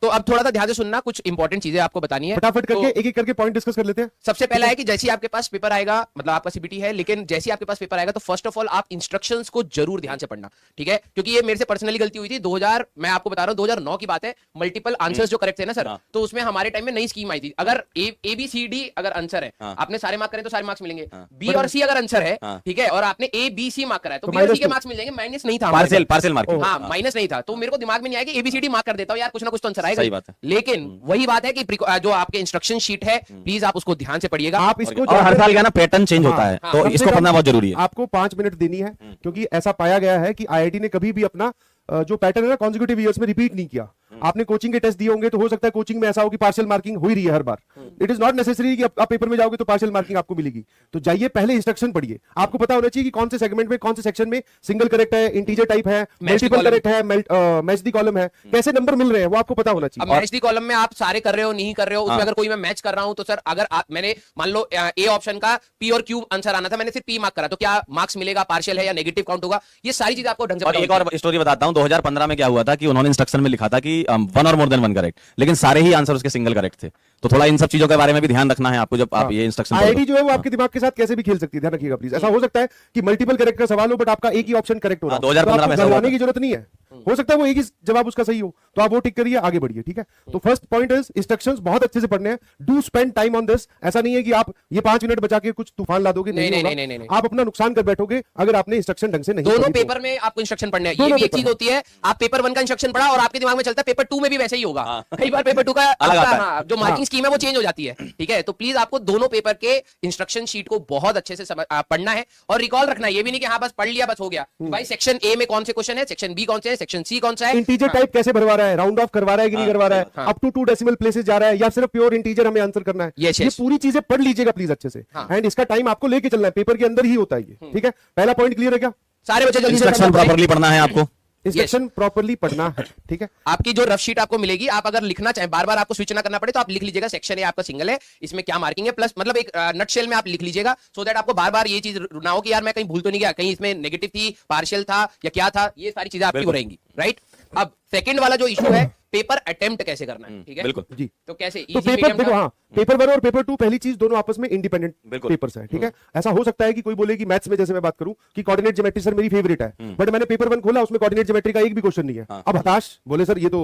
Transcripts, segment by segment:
तो अब थोड़ा सा ध्यान से सुनना, कुछ इंपॉर्टेंट चीजें आपको बतानी है। फटाफट करके एक एक करके पॉइंट डिस्कस कर लेते हैं। सबसे पहला है कि जैसे आपके पास पेपर आएगा, मतलब आपका सीबीटी है, लेकिन जैसे आपके पास पेपर आएगा तो फर्स्ट ऑफ ऑल आप इंस्ट्रक्शंस को जरूर ध्यान से पढ़ना, ठीक है? क्योंकि ये मेरे से पर्सनली गलती हुई थी 2000, मैं आपको बता रहा हूं 2009 की बात है। मल्टीपल आंसर्स जो करेक्ट थे ना सर, तो उसमें हमारे टाइम में नई स्कीम आई थी। अगर ए बी सी डी अगर आंसर है, आपने सारे मार्क करें तो सारे मार्क्स मिलेंगे। बी और सी अगर आंसर है, ठीक है, और आपने ए बी सी मार्क करा है तो बी और सी के मार्क्स मिल जाएंगे, माइनस नहीं था, पार्शियल मार्किंग। हाँ, माइनस नहीं था। तो मेरे को दिमाग में नहीं आया कि एबीसीडी मार्क कर देता हूं यार, कुछ ना कुछ तो आंसर आएगा। सही बात है। लेकिन वही बात है कि जो आपके इंस्ट्रक्शन शीट है, प्लीज आप उसको ध्यान से पढ़िएगा। आप इसको और हर साल क्या ना पैटर्न चेंज होता है, तो इसको पढ़ना बहुत जरूरी है। आपको 5 मिनट देनी है, क्योंकि ऐसा पाया गया है कि आईआईटी ने कभी भी अपना जो पैटर्न है ना कॉन्जिक्यूटिव ईयर्स में रिपीट नहीं किया। आपने कोचिंग के टेस्ट दिए होंगे तो हो सकता है कोचिंग में ऐसा हो कि पार्शियल मार्किंग हो ही रही है हर बार। इट इज नॉट नेसेसरी कि आप पेपर में जाओगे तो पार्शियल मार्किंग आपको मिलेगी। तो जाइए पहले इंस्ट्रक्शन पढ़िए। आपको पता होना चाहिए कि कौन से सेगमेंट में, कौन से सेक्शन में सिंगल करेक्ट है, इंटीजर टाइप है, मल्टीपल करेक्ट है, मैच दी कॉलम है, कैसे नंबर मिल रहे हैं वो आपको पता होना चाहिए। मैच दी कॉलम में आप सारे कर रहे हो नहीं कर रहे हो, उसमें अगर कोई मैं मैच कर रहा हूं तो सर अगर मैंने मान लो ए ऑप्शन का पी और क्यू आंसर आना था, मैंने सिर्फ पी मार्क करा तो क्या मार्क्स मिलेगा, पार्शियल है या नेगेटिव काउंट होगा, ये सारी चीजें आपको ढंग से। और एक और स्टोरी बताता हूं, 2015 में क्या हुआ था कि उन्होंने इंस्ट्रक्शन में लिखा था कि 1 और मोर देन 1 करेक्ट, लेकिन सारे ही आंसर उसके सिंगल करेक्ट थे। तो थोड़ा इन सब चीजों के बारे में भी ध्यान रखना है आपको जब आप ये इंस्ट्रक्शन। आईआईटी जो है वो आपके दिमाग के साथ कैसे भी खेल सकती है, ध्यान रखिएगा प्लीज। ऐसा हो सकता है कि मल्टीपल करेक्ट का सवाल हो बट आपका एक ही ऑप्शन करेक्ट हो रहा है, 2015 में घबराने की जरूरत नहीं है। हो सकता है वो एक ही जवाब उसका सही हो, तो आप वो टिक करिए, आगे बढ़िए, ठीक है? तो फर्स्ट पॉइंट इज इंस्ट्रक्शंस बहुत अच्छे से पढ़ने हैं। Do spend time on this. ऐसा नहीं है कि आप ये 5 मिनट बचा के कुछ तूफान ला दोगे, नहीं, आप अपना नुकसान कर बैठोगे अगर आपने इंस्ट्रक्शन ढंग से नहीं। दोनों पेपर में आपको इंस्ट्रक्शन पढ़ने हैं। ये भी एक चीज होती है, आप पेपर 1 का इंस्ट्रक्शन पढ़ा और आपके दिमाग में चलता है पेपर 2 में भी वैसे ही होगा। कई बार पेपर 2 का जो मार्किंग स्कीम है वो चेंज हो जाती है, ठीक है? तो प्लीज आपको दोनों पेपर के इंस्ट्रक्शन शीट को बहुत अच्छे से पढ़ना है और रिकॉल रखना है। ये भी नहीं कि हाँ बस पढ़ लिया बस हो गया। भाई सेक्शन ए में कौन से क्वेश्चन है, सेक्शन बी कौन से है, सेक्शन सी कौन सा है, इंटीजर टाइप कैसे भरवा रहा है, राउंड ऑफ करवा रहा है कि नहीं करवा रहा है, अप टू 2 डेसिमल प्लेसेस जा रहा है या सिर्फ प्योर इंटीजर हमें आंसर करना है। ये पूरी चीजें पढ़ लीजिएगा प्लीज अच्छे से। एंड इसका टाइम आपको लेके चलना है, पेपर के अंदर ही होता है ये, ठीक है? पहला पॉइंट क्लियर है क्या? सारे बच्चे जल्दी इंस्ट्रक्शन प्रॉपर्ली पढ़ना है आपको, इंस्ट्रक्शन प्रॉपर्ली पढ़ना है, ठीक है? आपकी जो रफ शीट आपको मिलेगी, आप अगर लिखना चाहें, बार बार आपको स्विच ना करना पड़े तो आप लिख लीजिएगा सेक्शन ए आपका सिंगल है, इसमें क्या मार्किंग है, प्लस मतलब एक नटशेल में आप लिख लीजिएगा, सो दैट आपको बार बार ये चीज ना हो कि यार मैं कहीं भूल तो नहीं गया, कहीं इसमें नेगेटिव थी, पार्शियल था या क्या था, ये सारी चीजें आपकी हो रहेंगी, राइट? अब सेकंड वाला जो इशू है, पेपर अटेम्प्ट कैसे करना है, ठीक है? बिल्कुल जी। तो कैसे तो पेपर देखो, हाँ, पेपर 1 और पेपर 2 पहली चीज दोनों आपस में इंडिपेंडेंट पेपर्स हैं, ठीक है? ऐसा हो सकता है कि कोई बोले कि मैथ्स में जैसे मैं बात करूं कि कोऑर्डिनेट ज्योमेट्री सर मेरी फेवरेट है, बट मैंने पेपर 1 खोला उसमें कोऑर्डिनेट ज्योमेट्री का एक भी क्वेश्चन नहीं है। अब हताश बोले सर ये तो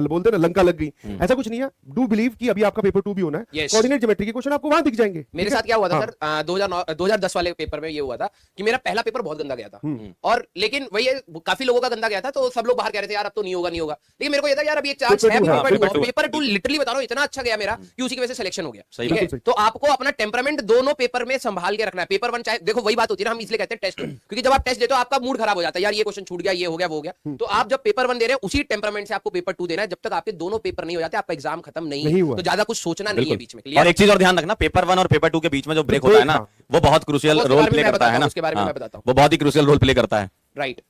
बोलते ना लंका लग गई, ऐसा कुछ नहीं है। डू बिलीव कि अभी आपका पेपर 2 भी होना है, कोऑर्डिनेट ज्योमेट्री के क्वेश्चन आपको वहां दिख जाएंगे। मेरे साथ क्या हुआ था सर, 2010 वाले पेपर में ये हुआ था कि मेरा पहला पेपर बहुत गंदा गया था, और लेकिन वही काफी लोगों का गंदा गया था, तो सब लोग बाहर कह रहे थे यार अब तो नहीं होगा, लेकिन मेरे को ये था यार अभी एक चांस है। पेपर 2 लिटरली बता रहा हूं इतना अच्छा गया मेरा कि उसी की वजह से सिलेक्शन हो गया, ठीक है? तो आपको अपना टेम्परामेंट दोनों पेपर में संभाल के रखना है। पेपर 1 चाहे देखो वही बात होती है ना, हम इसलिए कहते हैं टेस्ट, क्योंकि जब आप टेस्ट देते हो आपका मूड खराब हो जाता है, यार ये क्वेश्चन छूट गया, ये हो गया, वो हो गया। तो आप जब पेपर 1 दे रहे हैं उसी टेम्परामेंट से आपको पेपर 2 देना है। जब तक आपके दोनों पेपर नहीं हो जाते आपका एग्जाम खत्म नहीं तो ज्यादा कुछ सोचना नहीं है बीच में। और एक चीज और ध्यान रखना, पेपर 1 और पेपर 2 के बीच में जो ब्रेक होता है ना, वो बहुत क्रूशियल रोल प्ले करता है ना, उसके बारे में मैं बताता हूं, वो बहुत ही क्रूशियल रोल प्ले करता है, राइट?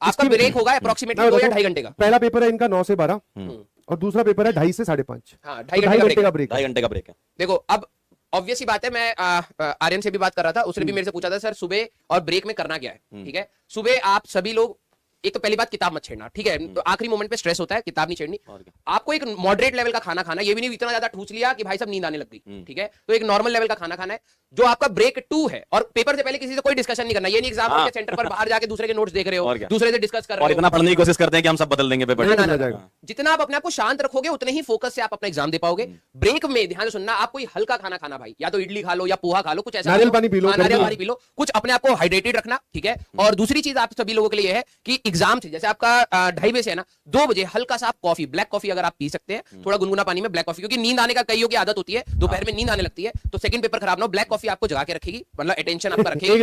आपका ब्रेक होगा अप्रोक्सीमेटली 2 या 2.5 घंटे का। पहला पेपर है इनका 9 से 12 और दूसरा पेपर है 2.5 से 5.5। हाँ, 2.5 घंटे का ब्रेक, 2.5 घंटे का ब्रेक है। देखो अब ऑब्वियस सी बात है, मैं आर्यन से भी बात कर रहा था, उसने भी मेरे से पूछा था सर सुबह और ब्रेक में करना क्या है, ठीक है? सुबह आप सभी लोग, एक तो पहली बात किताब मत छेड़ना, ठीक है? तो आखिरी मोमेंट पे स्ट्रेस होता है, किताब नहीं छेड़नी। आपको एक मॉडरेट लेवल का खाना खाना, ये भी नहीं इतना ज्यादा ठूस लिया कि भाई सब नींद आने लग गई, ठीक है? तो एक नॉर्मल लेवल का खाना खाना है। जो आपका ब्रेक 2 है, और पेपर से पहले किसी से कोई डिस्कशन नहीं करना। ये नहीं एग्जाम के सेंटर पर बाहर जाके दूसरे के नोट्स देख रहे हो, दूसरे से डिस्कस कर रहे हो और इतना पढ़ने की कोशिश करते हैं कि हम सब बदल देंगे पेपर। जितना आप अपने आप को शांत रखोगे उतने ही फोकस से आप अपना एग्जाम दे पाओगे। ब्रेक में ध्यान से सुनना, आप कोई हल्का खाना खाना भाई, या तो इडली खा लो या पोहा खा लो, कुछ ऐसा, नारियल पानी पी लो, पानी पी लो, कुछ अपने आप को हाइड्रेटेड रखना, ठीक है? और दूसरी चीज आप सभी लोगों के लिए है कि एग्जाम से जैसे आपका 2:30 बजे है ना, 2 बजे हल्का सा आप कॉफी, ब्लैक कॉफी अगर आप पी सकते हैं, थोड़ा गुनगुना पानी में ब्लैक कॉफी, क्योंकि नींद आने का कईयों की आदत होती है, दोपहर में नींद आने लगती है, तो सेकंड पेपर खराब ना हो, ब्लैक कॉफी आपको जगा के रखेगी, मतलब अटेंशन आपका रखेगी।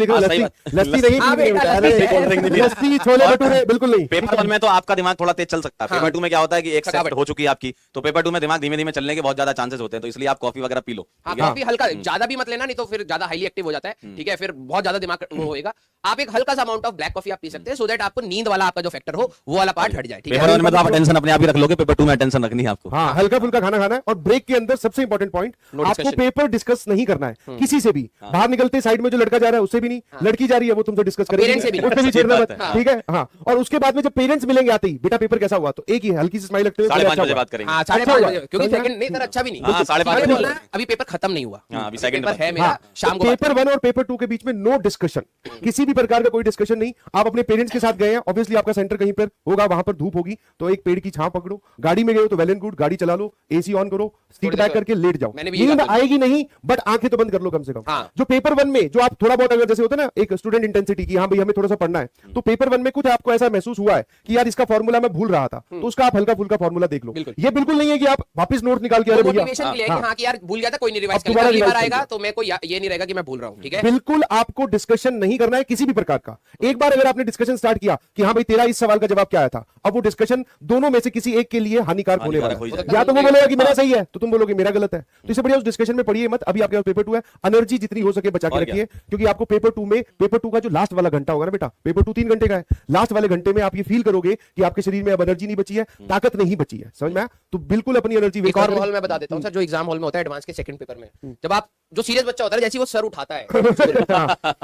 लस्सी छोले भटूरे बिल्कुल नहीं। पेपर 1 में तो आपका दिमाग थोड़ा तेज चल सकता है, पेपर 2 में क्या होता है कि एक सेट हो चुकी है आपकी, तो पेपर 2 में दिमाग धीमे धीमे चलने के बहुत ज्यादा चांसेस होते हैं, तो इसलिए आप कॉफी वगैरह पी लो। कॉफी हल्का, ज्यादा भी मत लेना, नहीं तो फिर ज्यादा हाईली एक्टिव हो जाता है, ठीक है? फिर बहुत ज्यादा दिमाग वो होएगा। आप एक हल्का सा अमाउंट ऑफ ब्लैक कॉफी आप पी सकते हैं, सो दैट आपको नींद वाला वाला आपका जो फैक्टर हो वो वाला पार्ट हट जाए, ठीक है। पेपर 1 में तो आप अटेंशन अपने आप ही रख लोगे, पेपर 2 में अटेंशन रखनी है आपको। हाँ, हल्का फुल्का खाना खाना है। और ब्रेक के अंदर सबसे इंपॉर्टेंट पॉइंट, आपको पेपर डिस्कस नहीं करना है किसी से भी। बाहर निकलते साइड में जो लड़का जा रहा है उससे भी नहीं, लड़की जा रही है वो तुमसे डिस्कस करेगी, पेरेंट्स से भी उससे भी छेड़ना मत, ठीक है। हाँ, और उसके बाद में जब पेरेंट्स मिलेंगे आते ही, बेटा पेपर कैसा हुआ, तो एक ही हल्की सी स्माइल रखते हुए 5:30 बजे बात करेंगे। हाँ, 5:30 बजे, क्योंकि सेकंड नहीं सर अच्छा भी नहीं, हाँ, 5:30 बोल रहा है अभी पेपर खत्म नहीं हुआ, अभी सेकंड पेपर है मेरा, शाम को पेपर 1 और पेपर 2 के बीच में नो डिस्कशन, किसी भी प्रकार का कोई डिस्कशन नहीं। आप अपने पेरेंट्स के साथ गए हैं, ऑब्वियसली आपका सेंटर कहीं पर होगा, वहां पर धूप होगी, तो एक पेड़ की छांव पकड़ो। गाड़ी में गए हो तो वेल एंड गुड, गाड़ी चला लो, एसी ऑन करो, सीट बैक करके लेट जाओ। नींद आएगी नहीं, बट आंखें तो बंद कर लो कम से कम। हाँ। जो पेपर 1 में जो आप थोड़ा बहुत, अगर जैसे होता है ना एक स्टूडेंट इंटेंसिटी की, हाँ भाई हमें थोड़ा सा पढ़ना है, तो पेपर 1 में कुछ आपको ऐसा महसूस हुआ है कि यार इसका फॉर्मूला मैं भूल रहा था, तो उसका आप हल्का फुल्का फॉर्मूला देख लो। ये बिल्कुल नहीं है कि आप वापस नोट निकाल के, अरे भैया मोटिवेशन के लिए कि हाँ कि यार भूल गया था, कोई नहीं रिवाइज करेगा, अगली बार आएगा तो मैं को ये नहीं रहेगा कि मैं भूल रहा हूँ, ठीक है। बिल्कुल आपको डिस्कशन नहीं करना है किसी भी प्रकार का। एक बार अगर आपने डिस्कशन स्टार्ट किया कि हाँ भाई तेरा इस सवाल का जवाब क्या आया था, अब वो डिस्कशन दोनों में से किसी एक के लिए हानिकारक होने वाला है। या तो वो बोलेगा कि मेरा सही है, तो तुम बोलोगे मेरा गलत है। तो इससे बढ़िया उस डिस्कशन में पढ़िए मत। अभी आपके पास पेपर 2 है, एनर्जी जितनी हो सके बचा के रखिए, क्योंकि आपको पेपर 2 में, पेपर 2 का जो लास्ट वाला घंटा होगा ना बेटा, पेपर 2 3 घंटे का है, लास्ट वाले घंटे में आप ये फील करोगे कि आपके शरीर में अब एनर्जी नहीं बची है, ताकत नहीं बची है, समझ में आया? तो बिल्कुल अपनी एनर्जी एक और माहौल मैं बता देता हूँ सर, जो एग्जाम हॉल में होता है एडवांस के सेकंड पेपर में, जब आप जो सीरियस बच्चा होता है जैसे वो सर उठाता है,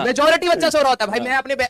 मेजॉरिटी बच्चा सो रहा होता है भाई।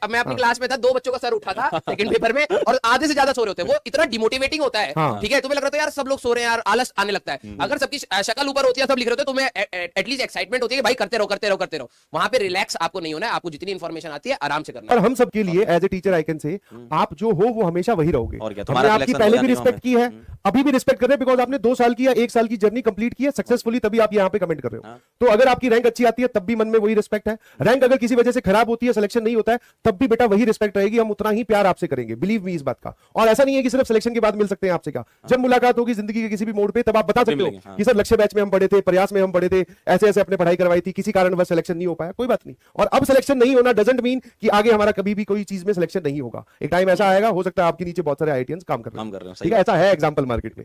मैं अपनी क्लास में था, 2 बच्चों का सर उठा था सेकंड पेपर में, और आधे से ज्यादा सो रहे होते हैं। वो इतना डिमोटिवेटिंग होता है, ठीक है। तुम्हें लग रहा था यार सब लोग सो रहे हैं यार, आलस आने लगता है। अगर सबकी शक्ल ऊपर होती है, सब लिख रहे होते, तुम्हें एटलीस्ट एक्साइटमेंट होती है कि भाई करते रहो करते रहो करते रहो। वहां पे रिलैक्स आपको नहीं होना है, आपको जितनी इन्फॉर्मेशन आती है आराम से करना है। और हम सबके लिए as a teacher I can say, आप जो हो वो हमेशा वही रहोगे। हमने आपकी selection पहले हो भी जानी रिस्पेक्ट की है, अभी भी रिस्पेक्ट कर रहे हैं, बिकॉज आपने 2 साल की या 1 साल की जर्नी कंप्लीट की है सक्सेसफुली, तभी आप यहाँ पे कमेंट कर रहे हो। तो अगर आपकी रैंक अच्छी आती है तब भी मन में वही रिस्पेक्ट है। रैंक अगर किसी वजह से खराब होती है, सिलेक्शन नहीं होता है, तब भी बेटा वही रिस्पेक्ट रहेगी, हम उतना ही प्यार आपसे करेंगे, बिलीव मी इस बात का। और ऐसा नहीं है कि सिर्फ सिलेक्शन के बाद मिल सकते हैं आपसे, क्या जब मुलाकात होगी जिंदगी के किसी भी मोड़ पे, तब आप बता सकते हो कि सर लक्ष्य बैच में हम पढ़े थे, प्रयास में हम पढ़े थे, ऐसे ऐसे अपने पढ़ाई करवाई थी, किसी कारण बस सिलेक्शन नहीं हो पाया, कोई बात नहीं। और अब सिलेक्शन नहीं होना डजंट मीन कि आगे हमारा कभी भी कोई चीज में सिलेक्शन नहीं होगा। एक टाइम ऐसा आएगा, हो सकता है आपके नीचे बहुत सारे आईआईटीएंस काम कर रहे हैं, ठीक है, ऐसा है एग्जांपल मार्केट में।